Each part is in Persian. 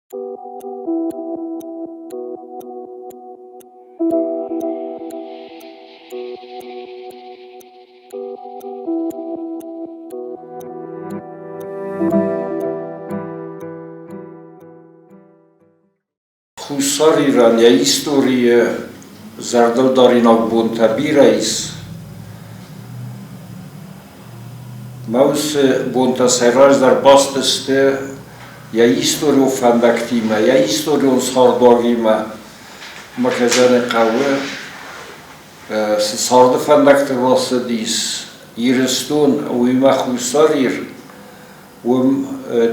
Хусар Иран, я история Зардалдаринок Бонтабира из Маус Бонтасайраж дар бастысты, я историю фандактима, я историю сардагима, маказаны қавы, сарды фандакты васы дис, Ирыстон, уйма хусар ир,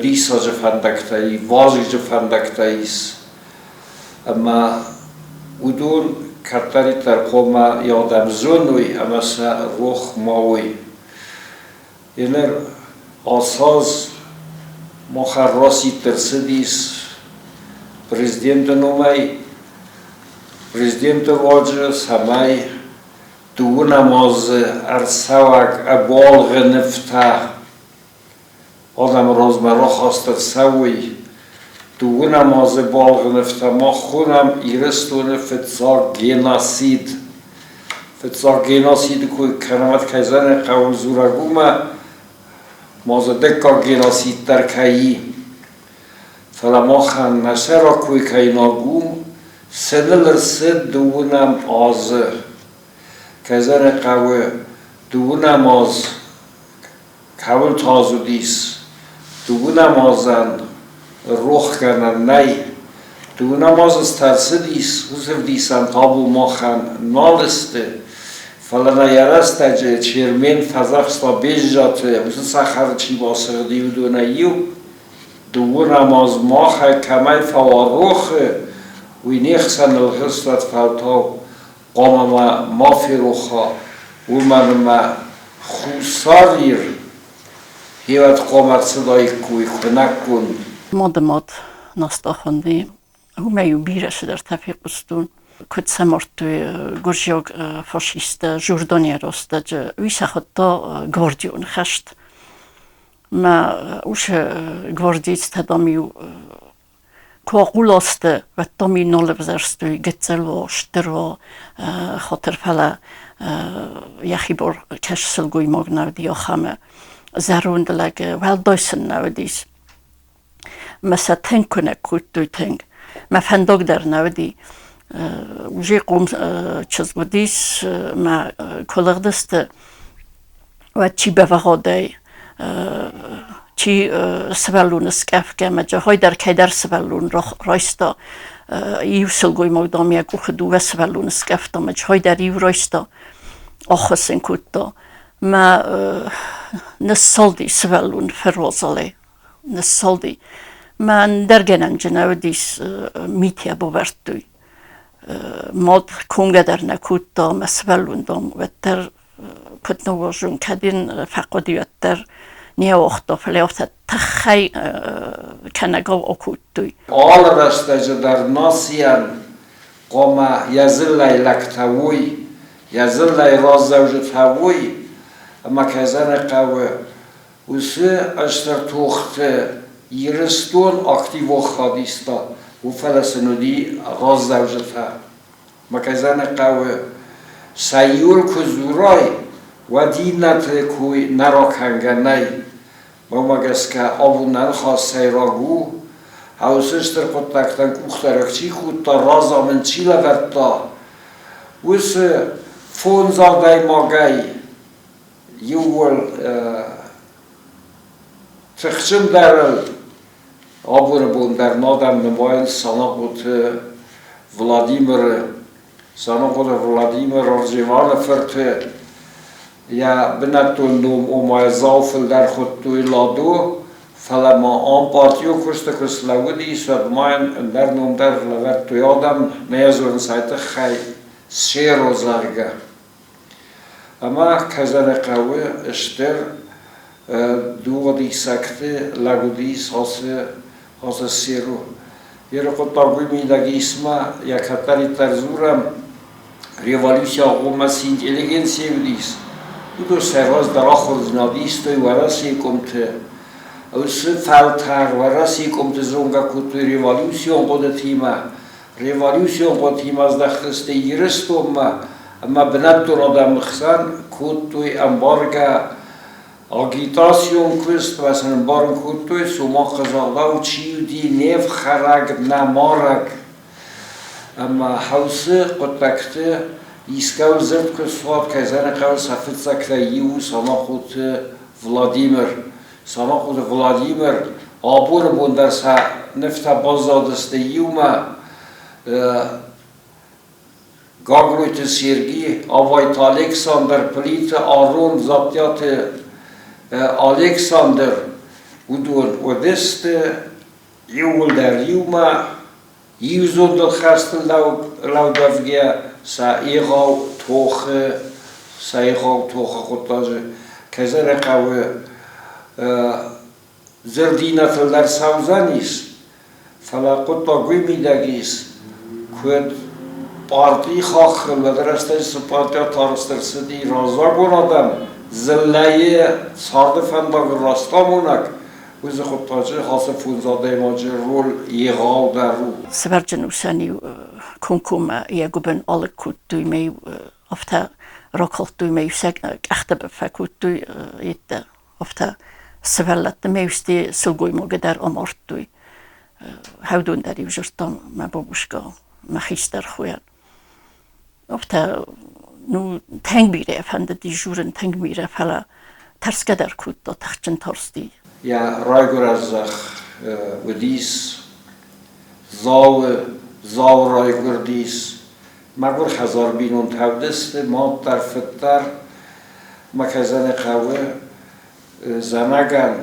дис ажы фандактай, вазыжы фандактайс. Ama udon katari tarkoma yadam zonui ama sa roh maui. Yener asaz مخرّاسی ترسدیس پرزیدنت نومی پرزیدنت واجرس همای دو نماز ارساوک ابالغ نفته آدم روزمره خواست سوی دو نماز بالغ نفته ما خونم ایرستون فتزار گیناسید که کرامت کیزن قول زورگومه مازدکا گیناسید در کهی فلما خان نشه را کوی که ناگوم سدل رسد دونم آزه کیزن قول دو نماز قول تازو دیس دو نمازن روح کنن نی دو نماز از ترسدیس حسف دیسن تابو ما خان نالسته فلنا یارست اجه چرمین فضاقستا بیجاته حسن سخر چی باسق دیو دونیو دو نماز ما خان کمی فواروخه وی نیخسن الغستت فلتاو قام ما فیروخا و من ما خوصاریر هیوت قامت صدای کوی خنک کن مادمات نستاخوندی همه بیرش در تفیقستون کد سمارتوی گرژیاگ فاشیست جوردانی راسته جه ویسا خطا گواردیون خشت ما اوش گواردیت تدامیو کواغولاسته و تامی نالبزرستوی گتزل و شتر و خاطر فلا یخی بار کش سلگوی ماگ نودی آخامه زرون دلگ ول دایسن نودیس مثلا تنگ کنه کود دوی تنگ ما فندق در نودی وجه قوم چیز بودیس ما کلاغ دسته و چی به وقاده چی سبلون اسکف که ما جاهای در که در سبلون رایستا ایو سلگوی مقدامی اگو خدو و سبلون اسکف دا ما جاهای در ایو رایستا آخسن کود دا ما نسالدی سبلون فروزاله نسالدی من درگنن جنودیس میتیا باورتوی ماد کنگه در نکود دا مسئولون دام و در پتنوازون کدین فقادی و در نیا وقتا فلیافت تخی کنگا اکود دوی آل رسته در ناسیان قام یزلای لکتوی یزلای رازوجتوی اما کزن قوه وسه اشتر توخته ایرستون اکتیو خادیستا و فلسطینی راز دوجته مکزن قوه سیول کزورای و دینت کوی نراکنگنی و مگس که آبونن خواست سیراگو هاوسشتر خود تکتن کخترکچی خود تا راز آمن چی لورتا وسه فونزادای ماگای یول تخشم در آبور بون در نادم نماین سانا بود ولادیمیر رازیوان فرته یا بنتون نوم اومای زافل در خود توی لادو فلما آن پارتیو کشته کسلودی سود ماین در نوم در لورد توی آدم نیازون سایت خی سه روزارگه اما کزن قوه اشتر دو دی سکته لگودیس هاس سیرو یه خود تاگوی میدگی اسما یک خطری ترزورم ریوالیسیا قوم سینت الیگنسی بودیس دو سرواز در آخر زنادیست و ورسی کمته Aus Feldtag war rasi kommt es unga kutu revolution qod tima. Revolution qod tima az dakhste yirstum amma benatun adam khsan kutu ambarga agitation kust was en barn kutu suma qazagda u chiudi nev kharag namarag amma hause qod takte iskau zert kusvat kazan qaw safitsa krayu sama khut Vladimir abur bundar sa nefta bazadeste yuma Gagruite Sergi avait Alexander Plite Aron Zaptiate Alexander udun odeste yul der yuma yuzod del khastel laudavgia sa ego toche khotaje kazara qawe زردینات در سوزانیست فلاقت تا گویی دگیست کود پارتی خاخل و درسته سپارتی تارستر سدی رازا گونادم زلایه صادفن با راستامونک وز خود تاجه خاص فونزاده ماجه رول یغال در رو سبرجن وسانی کنکوم یگوبن آل کود دوی می افتا راکلت دوی می سگنگ اخته بفکود دوی ایده افتا سفلت میوستی سلگوی موقع در آمارت دوی هودون داری وجرتان ما بابوشگا ما خیستر خویان افتا نو تنگ بیره افنده دی جورن تنگ بیره فلا ترس قدر کود دا تخچن ترستی یا رایگور از ودیس زاو رایگور دیس مگور خزار بینون تودست ما در فتر مکزن قوه زنگان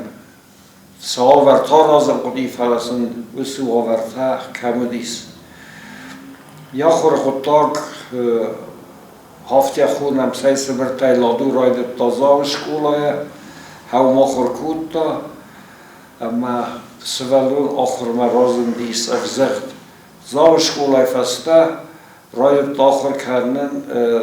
ساورتا رازم قدی فلسن و ساورتا کمودیس یا خور خودتاک هفته خونم سیس برتای لادو راید تازه شکولای هاو ما خور کودتا اما سوالون آخر ما رازم دیس افزخت زاو شکولای فسته راید تاخر کردن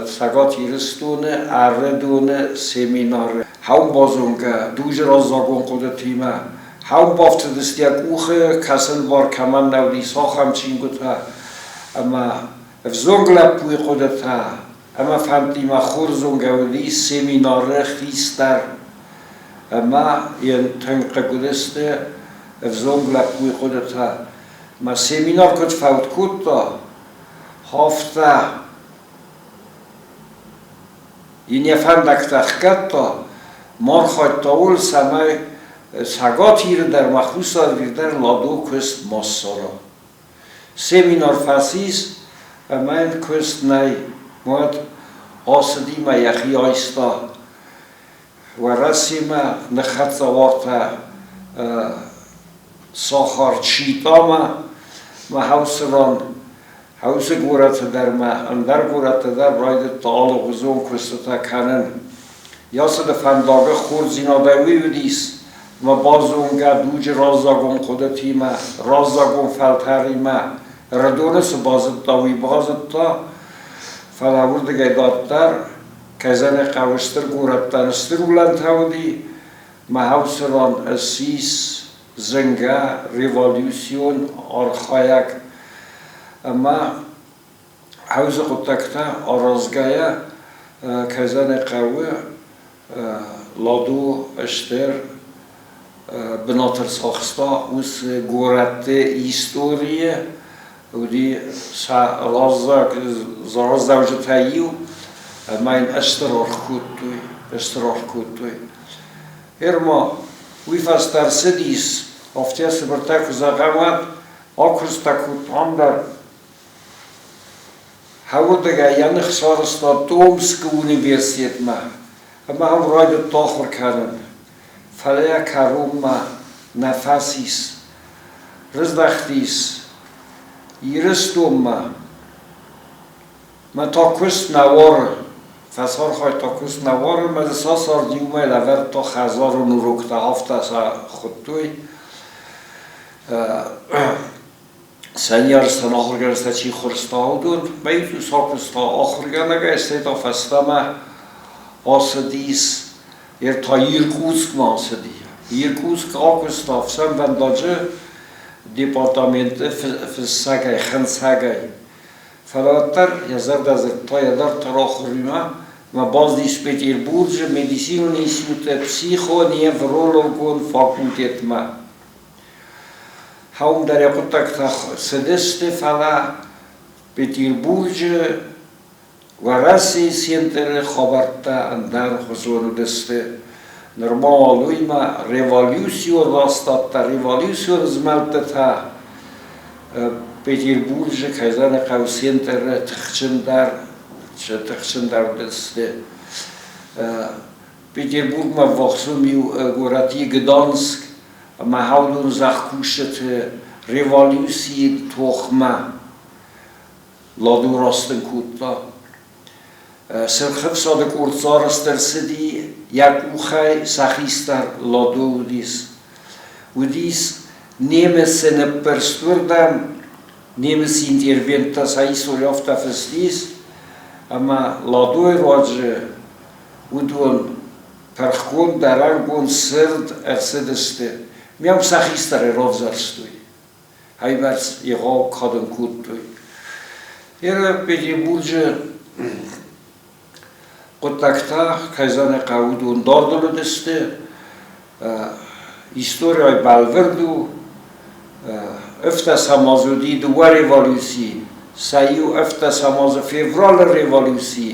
سگات یرستونه اردونه سمیناره هاو بازونگه دوج رازاگون قد تیمه هاو بافت دستیک اوخه کسن بار کمان نودی ساخم چین گوته اما افزونگ لپوی قدتا اما فهمتیم خور زونگه ودی سمیناره خیستر اما این تنقه گدسته افزونگ لپوی قدتا ما سمینار کد فوت کد تا هفته این یفهم دکتخکت تا مار خواهد تاول سمای سگات هیر در مخصوص در لادو کست ماسارا سمینار فسیس من کست نی ماد آسدی ما یخی آیستا و رسی ما نخط زوارتا ساخار چیتا ما حوصران حوصه گورت در ما اندر گورت در راید تعال و غزون کستا کنن یا صد فنداغه خور زینادوی ودیس ما بازونگه دوج رازاگون قدرتی ما رازاگون فلتری ما ردونس بازد داوی بازد تا فلاور دگه دادتر کزن قوشتر گورت تنستر بلند هودی ما حوصران اسیس زنگه ریوالیوسیون آرخایک اما حوزه قطعه آرازگاه کزن قوه لادو اشتر بناتر ساخستا اوس گورت ایستوریه ودی زراز زوجت هاییو اما این اشتراک کود توی هرما وی فستر سدیس افتی سبرتک زغمت آکرز تکود هم در هودگه یعنی خسارستا دومسک اونیورسیت ما اما هم راید تاخر کردن فلیا کروم ما نفسیس رزدختیس یرستوم ما تا کست نوار فسار خواهد تا کست نوار ما ساسار دیومه لور تا خزار و نروکته هفته سا خود توی سنیارستان آخر گرسته چی خورستا دون بیتو ساکستا آخر گرنگه استیتا فستمه آسدیس یر تا یرکوتسک ما آسدیه Irkutsk, August auf Sambandaje, Departament Fissagay, Khansagay. فراتر یزد از تای در تراخوریما ما باز دیس پتربورگ مدیسین اینستیتوت پسیخو نیورولوگون فاکولتت ما هم در یکوتک تا سدست فلا پتربورگ و رسی سینتر خبرتا اندر خزون دسته نرمالوی ما ریوالیوسیون راستات تا ریوالیوسیون زمالت تا پتربورگ کایزان قوسینتر تخشندر دسته پتربورگ ما وقتومیو گوراتی گدانسک ما هاودون زخکوشت ریوالیوسی توخما لادو راستن کوتا سرخف صادق ارتزارستر سدی یک اوخای سخیستر لادو ودیس نیمسن پرستوردم نیمس اینترونتا سایسوری افتا فستیس اما لادوی راجع ودون پرخون درنگون سرد ارسدسته میام سخیستر رافزرستوی های برس یقا کادن کود توی یه پتربورگ قطکتا کایزان قاودون داردلو دسته historia balverdu efter samazudi dua revolusi saiu efter samaz fevral revolusi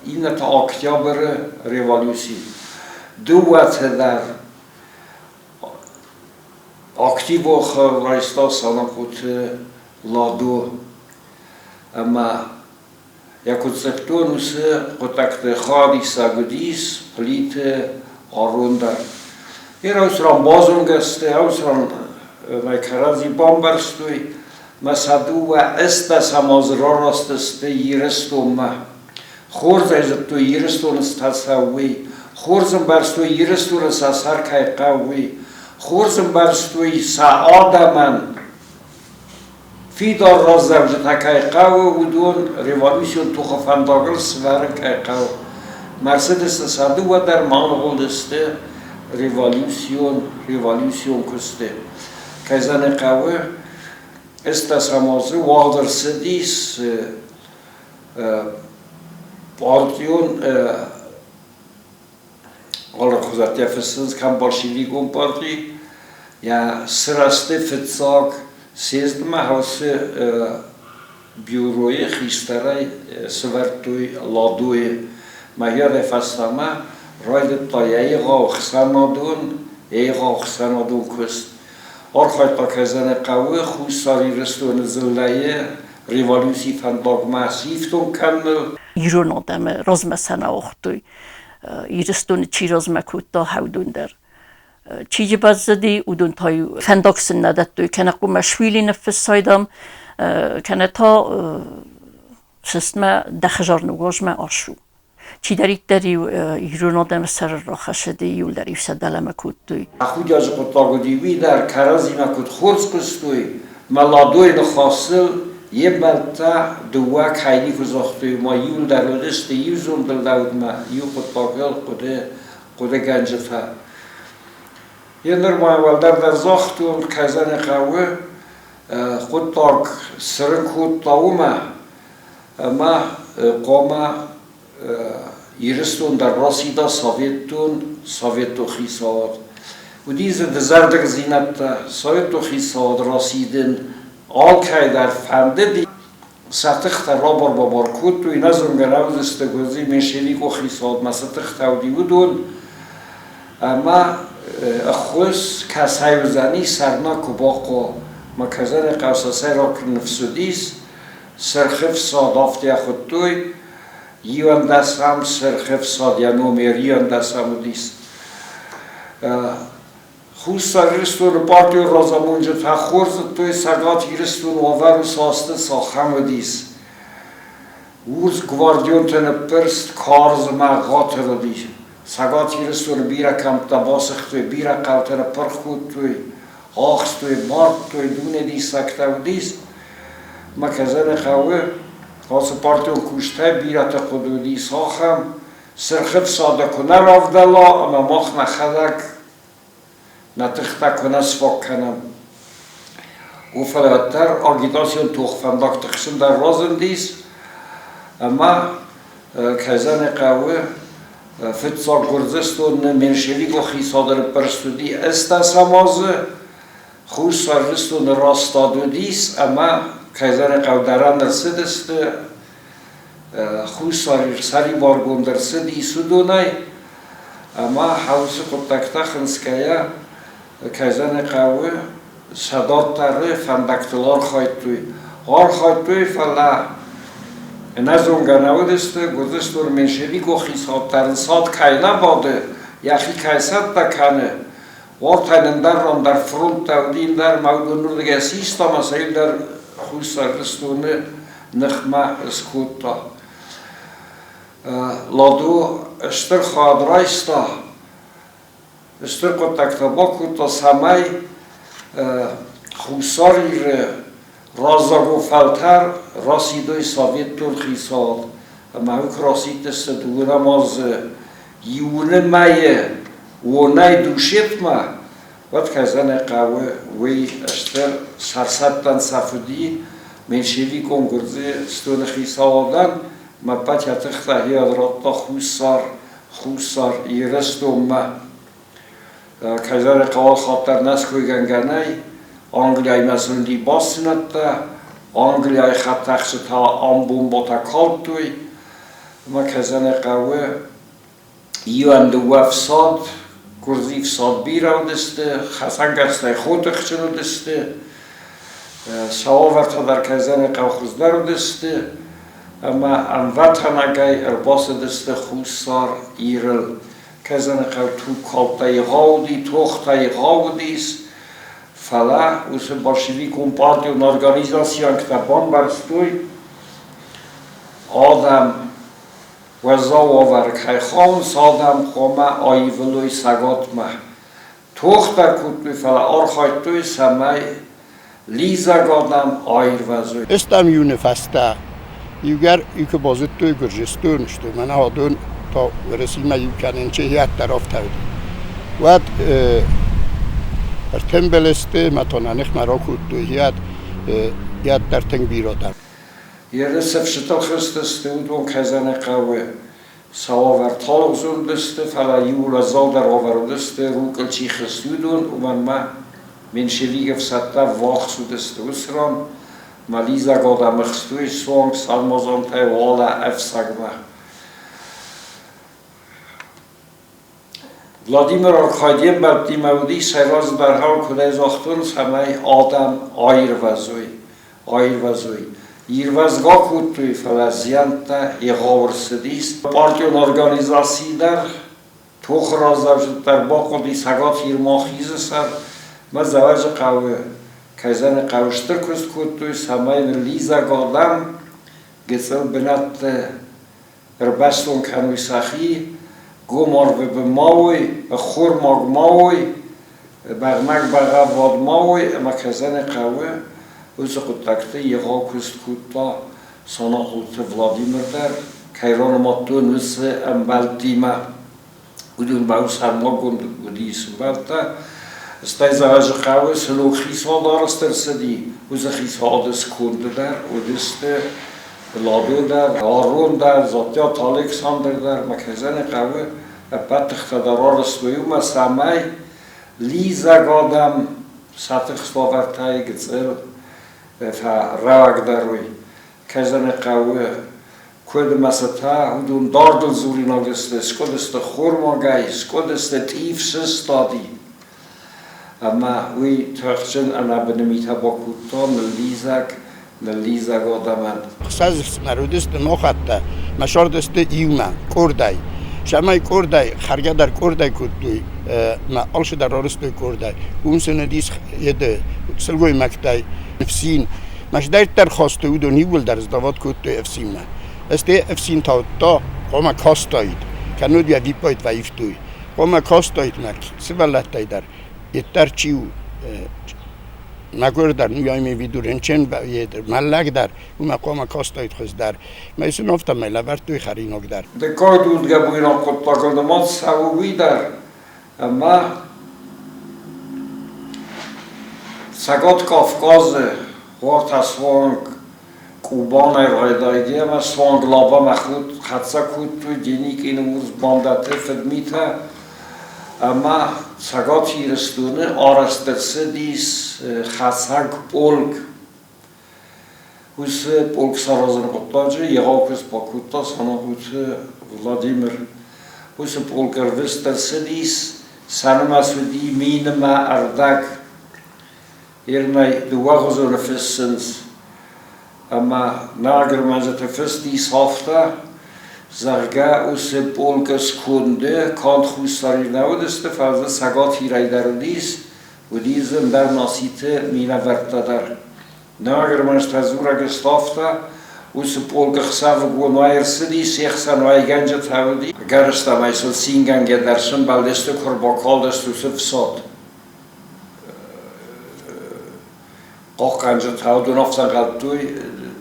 inna ta oktober revolusi dua tedar aktivo khawaista sanakut lado ama yakut sektorus qotakte khadi sagudis plite آروندن یه روزران بازون گسته روزران مکرازی بامبرستوی مسادو و استس هماز را راستسته یرستو ما خورز ایزد تو یرستو نستاسوی خورزم برستو یرستو نستاسر کای قوی خورزم برستوی سعاده من فیدار راز زوجه تکای قوی و دون ریوالیسیون تو خفنداگل سواره کای قوی مرسدس سادو و در مانغول دسته ریوالیوسیون کسته کایزان قوه استاس همازه وادر سدیس پارتیون حالا خوزاتی افسنز کم باشیلیگون پارتی یا سراسته فتساک سیزدمه هاسه بیوروی خیسترهای سورتوی لادوی مهیاد فستامه راید تا ایغا خسنادون کست آرخوی تا کزن قوه خوش ساری رستون زلایه ریوالیوسی فنداگ محسیفتون کنل ایرون آدم رازمسنه اختوی ایرستون چی رازمکود تا هودون در چیجی بازدی اودون تای فنداگ سن ندتوی کنه قو مشویلی نفس سایدم کنه تا سستمه دخجار نگاجمه آشو چی داری ایران آدم سر را خشده یول داری سدل مکود توی خود از قطعه دیوی در کرازی مکود خورد کستوی ملادوی نخواصل یه بلتا دوک خیلی فزاختوی ما یول در ودست یوزون دل داود ما یو قطعه قده گنجتا یه در ما اول در زاختون کزن قوه قطعه سرن خود تاومه ما قامه ایرستون در راسیدا سویتو خیساد و دیز دزردگ زینت سویتو خیساد راسیدن آلکای در فنده دی ستخت رابر بابار کود توی نظرم گراوز استگوزی میشیلیکو خیساد ما ستخت او دیودون اما خوز کسای وزنی سرناک و باقو ما کزن قوساسای را که نفسودیس سرخف سادافتی خود توی یوان دست هم سرخف ساد یا نومیریان دست هم دیست خوش سرستون پارتیو رازمونجا تا خورز توی سگات ایرستون آور و ساسته ساخم دیست ووز گواردیون تن پرست کارز مغات رو دیست سگات ایرستون بیره کم تباسخ توی بیره قوتن پرخود توی آخس توی مارد توی دونه دیست سکته و دیست مکزن خواه خاص پارتیون کشته بیرت قدودی ساخم سرخب ساده کنه رافدلا اما مخ نخدک نتخته کنه سفاک کنم و فراتر آگیداسیون توخفنداک تخشن در رازن دیست اما کزن قوه فتسا گرزستون منشوی و خیصادر پرستودی استاسامازه خوش سرستون راستادو دیست اما کزن قوه دران رسدست خوش سری بارگون درسدی سودونای اما حوصه قطکتا خنسکایا کزن قوه صدات تره فندکتلار خواهد توی فلا نزونگا نودسته گذشتور منشوی گو خیصات ترنسات کاینا باده یخی کایسات بکنه وارتاینن در رام در فرونت تودین در مودونور دیگه سیستا مسایل در خوش سرستونه نخمه اسکوتا لادو اشتر خواهد رایستا اشتر قطکتا با کتا سمای خوصاری رازاگو فلتر راسیدوی ساویت تول خیصاد اما هک راسید است دوره ماز یونه مایه ونای دوشیت ما وقت کزن قوه وی اشتر سرسطن صفودی منشوی کنگرزه ستون خیصادن ما پتیا تخته هیاد راتا خوصار ایرستو ما کزن قوال خاطر نسکوی گنگنای آنگلیای مسئولی باسنت آنگلیای خطخش تا آنبون باتا کال توی ما کزن قوه یواند وفساد گرزی فساد بیراو دسته خسن گرسته خودخ چنو دسته سواورتا در کزن قوه خوزدارو دسته اما انوطن اگای ارباس دسته خوصار ایرل کزن قوه تو کالتای غاودی توختای غاودیست فلا اوس باشوی کمپارتیون ارگانیزاسیون کتابان برستوی آدم و زاور که خان سادم خومه آیولوی سگات مه توخت در کتوی فلا آرخایت توی سمای لیزگادم آیر وزوی استم یونه فسته یوگر که بازد توی گرجستون شده من هادون تا رسیمه یوکنن چه هیت در آفتاودی وقت تنبلسته متانانخ مرا کودویت یاد در تنگ بیرادم. یه رسف شتال خستسته و دون کزن قوه سواور طالق زندسته فلا یولا زال در آوردسته روکل چی خستودون و من منشوی گفسته واق سودسته وسران ملیزا گادا مخستوی سوانگ سالمازان تای والا افسگمه ولادیمیر آرکادیم بر دیمودی سیراز در حال کده زاختون سمای آدم آیر وزوی ایروزگاه کود توی فلزیانتا ایغاور سدیست پارتیون ارگانیزاسی در توخ رازد در باقو دی سگات ایرماخیز سر ما زواج قوه کزن قوشتر کست کود توی سمای لیزا گادم گسل بنات اربستون کنوی سخی گمار به ماوی خور ماگ ماوی برمک بغا واد ماوی اما کزن قوه اوز قطکته یقا کست کتا سانا قلت ولادیمیر در کیران ماتون وز امبال دیما ودون باو سرما گند ودی سنبالتا استای زواج قوه سلوک خیصا دارستر سدی اوز خیصا دست کند در ودست لادو در هارون در زاتیا تالکساندر در مکزن قوه بعد اختدارا رسویو ما سمای لیزگادم سطح خستاورتای گزل روگ دروی کزن قوه کود مسطح هدون داردل زوری ناگسته سکودست خورماگای سکودست تیف سستادی اما وی تخشن انا بنمیتا با کودتان لیزگادمن ساز مرودست نخطه مشاردست ایوما کردای شمای کردای خرگه در کردای کردوی ما آلش در آرستوی کردای اون سنه دیس یده سلگوی مکتای افسین مش در خواسته بود و نیول در ازدواد کردوی افسین ما استه افسین تا قوم کاستاید کنود یا ویپایت و ایفتوی قوم کاستاید مک سوالت در یتر چیو مگر در نیای ویدورنچن و ملک در و مقام کاستایت خز در میسون افتا میلورد توی خرینوک در دکای دودگه بوینا قطاقلدمان سووی در اما سگات کافکاز وقت اسوانگ کوبان ایرهایدایگی اما سوانگ لابا مخود خدسا کود توی دینی که اینو موز باندته فدمیته اما سگات هیرستونه آرسترسه دیس خدساگ پولک ویس پولک سرازن قطاجه یقاکس پاکوتا سانا بود ولادیمیر ویس پولک اروسترسه دیس سنم اسودی مینما اردک ایرنای دواغزون فستنس اما ناگر منزت فست دیس هافته زرگه اوس پولکس کنده کانت خوستاری نودسته فرزه سگات هیرای درودیس و دیزم در ناسیته مینه ورده در ناگر منزت ازور گستافته اوس پولک خساف گونوایر سدیس یخسن وای گنج تاودی گرسته میسل سینگنگه درسن بلدسته کرباکال دست اوس فساد قاق گنج تاودون افتن قلب توی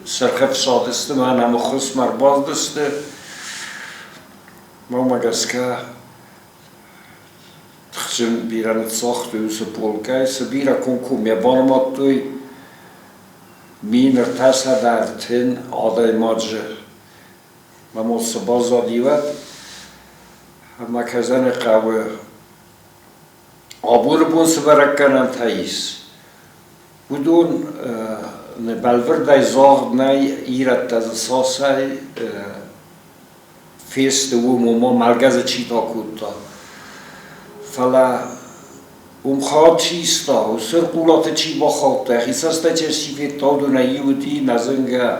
سرخه فساد دسته من همه خس مرباز دسته ما مگسکه تخشن بیرن ساخت اوس پولکای سبیره کنکوم یا بانمات توی مینر تاسه در تن آدای ماجه ما مصباز دیوت اما کزن قوه آبور بون سبرکنن تاییس بدون بلور دای زاغ نای ایرد تز ساسای فیست و موما مرگز چیتا کودتا فلا خواهد چیستا و سر قولات چی با خواهد خیساستا چه شیفت تا دونه یودی نزنگه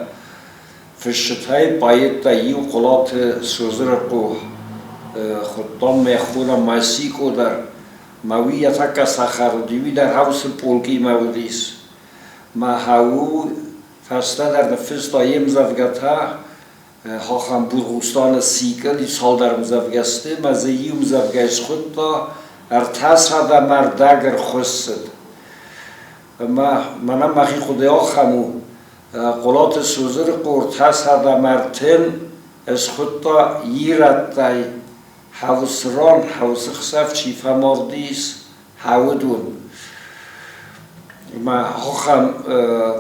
فشتهای باید تا یو قولات سوزر قو خودتان میخونه ماسیکو در مویتا که سخر دیوی در حوث پولکی مودیس ما هاو فسته در نفس دایم زفگتا هاخم بورغوستان سیکل سال در مزفگسته مزهی مزفگش خود تا ارتاس هده مردگر خستد منم مخی خودی آخمو قولات سوزر قورتاس هده مرتن از خود تا ییرد تای حوث ران حوث خصف چیفه ماردیس حودون ما هاخم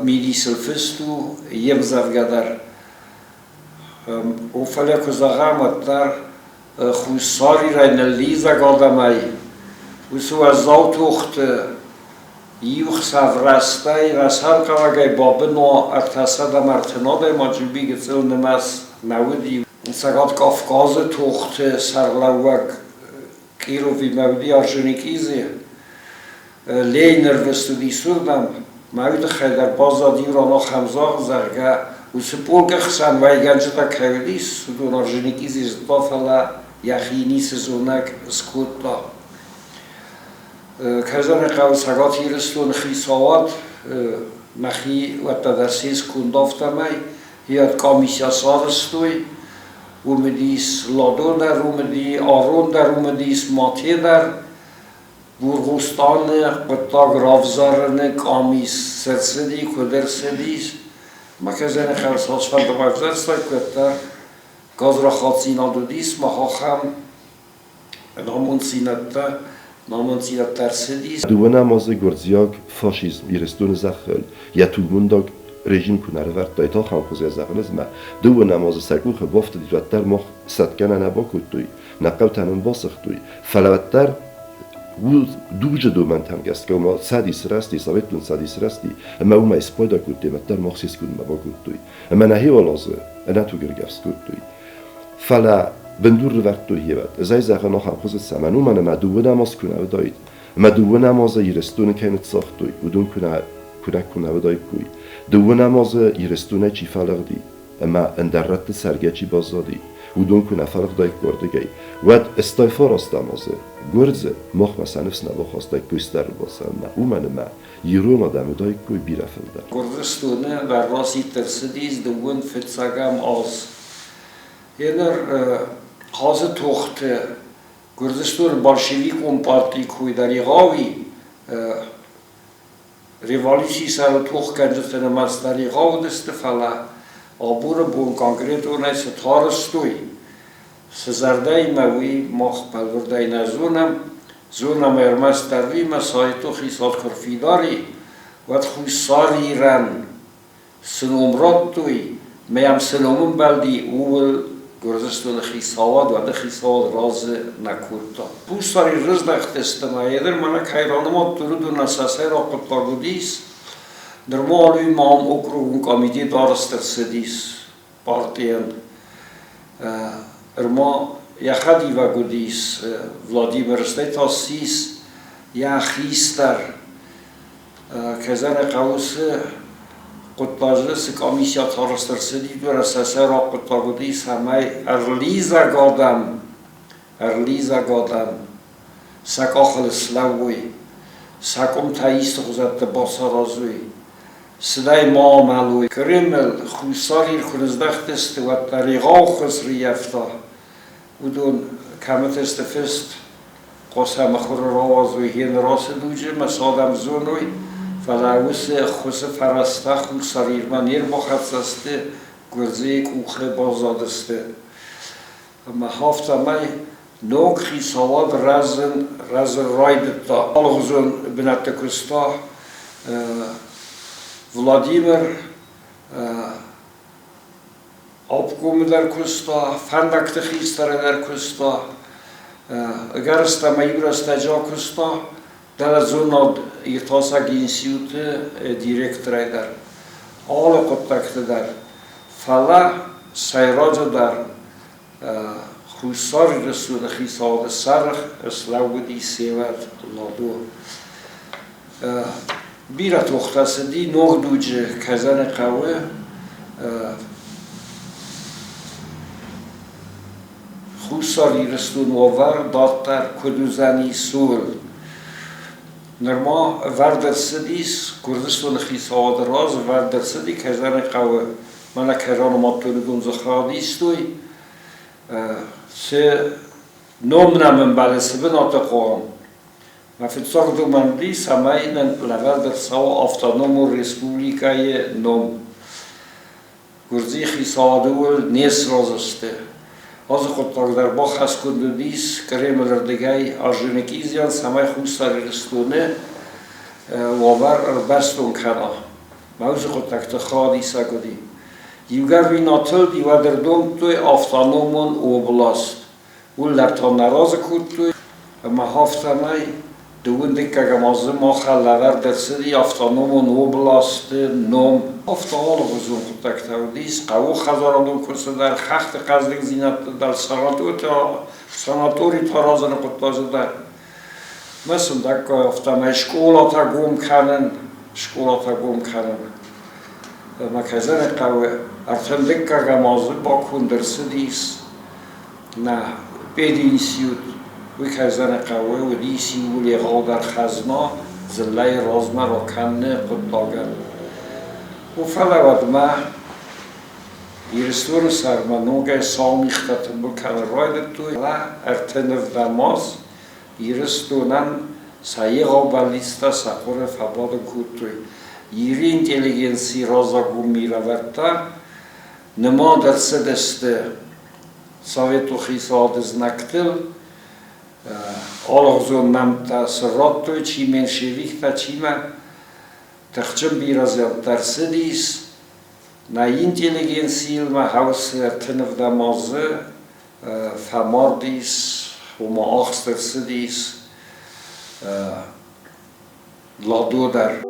میدیس الفستو یم زفگدر و فلک زغامت در خوصاری را نلیزه گادمای و سو از زاوتوخت یوخ سفرسته رسال که بابنو ارتسد مرتناده ماجبی گسل نمس نودی سگات کافکاز توخت سرلوک کیروی مودی آرژنیکیزی لینر وستودی سودم مود خیدر بازادی را نخمزاق زرگه و سپولک خسن وای گنجتا کودیس سودون آرژنیکیزی زدافلا یخینی سزونک سکوتا کزن قوی سگات هیرستون خیساوات مخی و تدرسیز کندافتا مای هیاد کامیسیا سارستوی و مدیس لادون در و مدی آرون در و مدیس ماتی در بورغوستان قطاق رافزارن کامیس سرسدی کدر سدیس ما کزن خرساس فرد وفزرستا کتر گاز را خواد سینادو دیس ما خواهم نامون سینتا نامون سینت ترسدیس دو نماز گرزیاک فاشیزم ایرستون زخل یا تو منداگ رژیم کناره ورد دایتا خام خوزی زخل از ما دو نماز سگوخ بافت دیوتر مخ ستکنه نبا کتوی نقو تنم باسختوی فلوتر دوج دو من تنگست که ما سادیس راستی سویتون سادیس راستی اما او ما اسپایدا کتی متر مخصیص کن ما با کتوی اما نهی ولازه انا تو گرگفس کتوی فلا بندور ورد تویه ود ازای زخل نخم خوز سمنو من ما دو نماز کنه و داید ما دو نماز ایرستون کنت ساختوی بدون کنه و داید کوی دو نماز ایرستونه چی فلق دی اما اندرت سرگچی بازادی و دون کنه فلق داید گردگی ود استایفار است نمازه گرزه مخ مثلا نفس نبا خواستای کویستر باسه اما او من ما یرون آدم داید کوی بیرفل در گرزستونه بر راسی ترسدیز دوون فتساگم آز اینر خاص توخت گرزستون بالشویک اون پارتی کوی در ایغاوی Revoluții s-a rătuch când în mastari gaudeste fala abur bun concret unai să tharstui să zardai mai moch palvurdai na zona mai mastari ma saito hisat corfidari wat khusari ran sunumratui meam sunum baldi ul Gurzisto'da xisavad va da xisavad razı nakurta. Bu sari rızdaxteste mayedir mana kayranıma turudu nasasay raqıtlarudis. Normalu imam okrugun komite darıstırsidis partiyan. Irma yaxadi va gudis Vladimir Stetasis ya xistar kazana qavsi Qutbajlısı komisya tarıstırsı diyor əsasər qutbagudis hamay erliza gadam sakaxıl slavuy sakum tayist xuzatte basarazuy siday mamaluy Kreml xusarir xunuzdaxtest və tariqa xusri yafta udun kametest fest qosam xurrawazuy hen rasiduji masadam zonuy فلاوس خوش فرسته خوش سریر منیر مخصصته گرزه کوخه بازادسته اما هفته می نوکری سواد رزن راید تا آلغزون بنت کستا ولادیمیر آبگوم در کستا فندکت خیستره در کستا اگر است میور است جا کستا در زون ihtisas institutu direktör eder. Ağlı kuttaktılar. Fala sayraca dar xusar Resulü xisad sarx Slavudi sevat ladu. Birat oxtasidi nogduce kazan qavı xusar Resulü var dattar kuduzani sul. Norma verdersidis Kurdistan xisad raz verdersidi kazan qavı mana karan matuludun zakhadistoy se nomnamen balesi binata qom ma fitsaqdu mandi samaynan laverder sawa avtonom respublikaya nom Kurdi xisadul nes raziste az xudtar dar baxas kundudis Kremler digay arjunikizian samay khusar ristone wavar baston kana mauze xudtakta khadisa godi Yugar vinatul divaderdom toy avtonomon oblast ular ta naraz kuttoy ma haftamay دوون دیگر گمازه ما خلاور درستی avtonomon oblast nom افتال غزون تکتودیس قو خزارندون کسی در خخت قزدیک زینت در ساناتوری تارازن قطبازه در مثل دکا افتمه شکولاتا گم کنن مکزن قوه ارتن دیگر گمازه با کن درسدیس نه بدینسیود وكذا قوي وديسي ولي غادر خزنا زلاي رازما را کنه قطاقن وفلا ودما يرسون سرمانوغا ساميخت بكن رايد توي لا ارتنف دماز يرسونن سايغا باليستا ساقور فباد كوتوي يري انتليجنسي رازا گوميرا ورتا نما درسدست سويتو خيساد زنكتل آلغزون ممتا سراتوی چی منشویک تا چی ما تخچم بیرازیان ترسدیس نا اینتلیگنسیل ما حوث تنف دمازه فماردیس و ما آخس ترسدیس لادو در